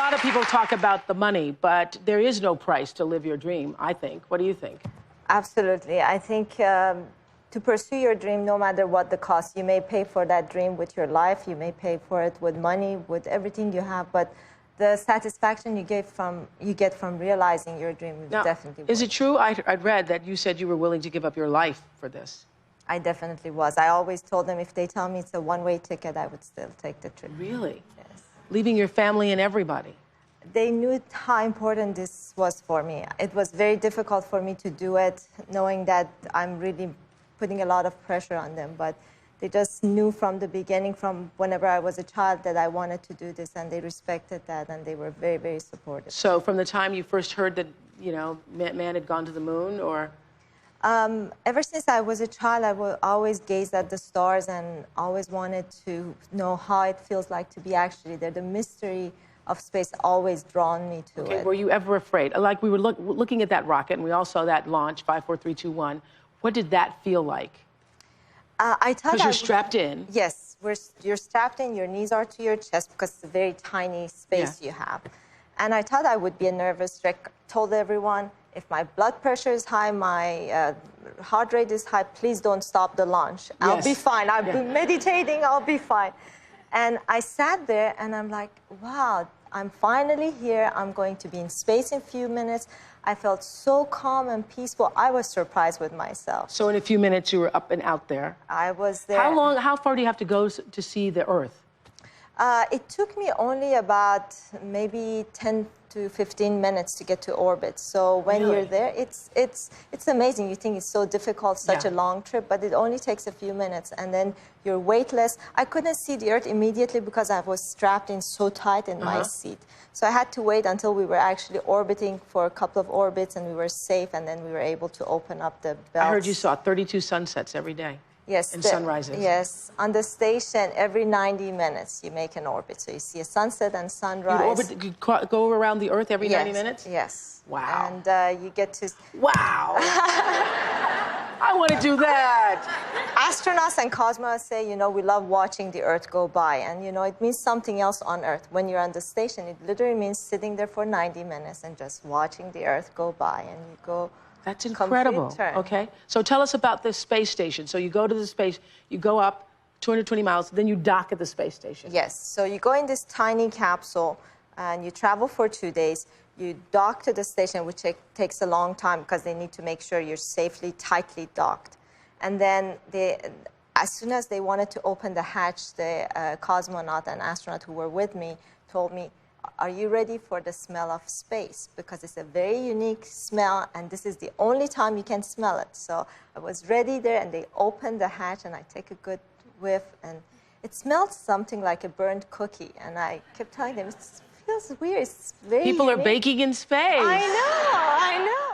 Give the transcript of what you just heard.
lot of people talk about the money, but there is no price to live your dream, I think. What do you think? Absolutely. I think to pursue your dream, no matter what the cost, you may pay for that dream with your life, you may pay for it with money, with everything you have, but the satisfaction you get from realizing your dream is definitely worth it. Is it true? I'd read that you said you were willing to give up your life for this. I definitely was. I always told them if they tell me it's a one-way ticket, I would still take the trip. Really? Yes. Leaving your family and everybody? They knew how important this was for me. It was very difficult for me to do it, knowing that I'm really putting a lot of pressure on them. But they just knew from the beginning, from whenever I was a child, that I wanted to do this, and they respected that, and they were very, very supportive. So from the time you first heard that, you know, man had gone to the moon, or? Ever since I was a child, I would always gaze at the stars and always wanted to know how it feels like to be actually there. The mystery of space always drawn me to it. Were you ever afraid? Like, we were looking at that rocket, and we all saw that launch, 5, 4, 3, 2, 1. What did that feel like? I thought because you're strapped in. Yes, you're strapped in. Your knees are to your chest because it's a very tiny space you have. And I thought I would be a nervous wreck. Told everyone, if my blood pressure is high, my heart rate is high, please don't stop the launch. I'll be fine. I'll be meditating. I'll be fine. And I sat there, and I'm like, wow, I'm finally here. I'm going to be in space in a few minutes. I felt so calm and peaceful. I was surprised with myself. So in a few minutes, you were up and out there. I was there. How far do you have to go to see the Earth? It took me only about maybe 10 to 15 minutes to get to orbit. So when you're there, it's amazing. You think it's so difficult, such a long trip, but it only takes a few minutes, and then you're weightless. I couldn't see the Earth immediately because I was strapped in so tight in my seat. So I had to wait until we were actually orbiting for a couple of orbits, and we were safe, and then we were able to open up the belts. I heard you saw 32 sunsets every day. Yes. And sunrises. Yes. On the station, every 90 minutes, you make an orbit. So you see a sunset and sunrise. You go around the Earth every 90 minutes? Yes. Wow. And you get to... Wow. I want to do that. Astronauts and cosmonauts say, you know, we love watching the Earth go by. And, you know, it means something else on Earth. When you're on the station, it literally means sitting there for 90 minutes and just watching the Earth go by. And you go... That's incredible. Okay. So tell us about this space station. So you go to the space, you go up 220 miles, then you dock at the space station. Yes. So you go in this tiny capsule, and you travel for 2 days. You dock to the station, which takes a long time because they need to make sure you're safely, tightly docked. And then as soon as they wanted to open the hatch, the cosmonaut and astronaut who were with me told me, are you ready for the smell of space? Because it's a very unique smell, and this is the only time you can smell it. So I was ready there, and they opened the hatch, and I take a good whiff, and it smelled something like a burnt cookie. And I kept telling them, it feels weird. It's very People unique. are baking in space. I know.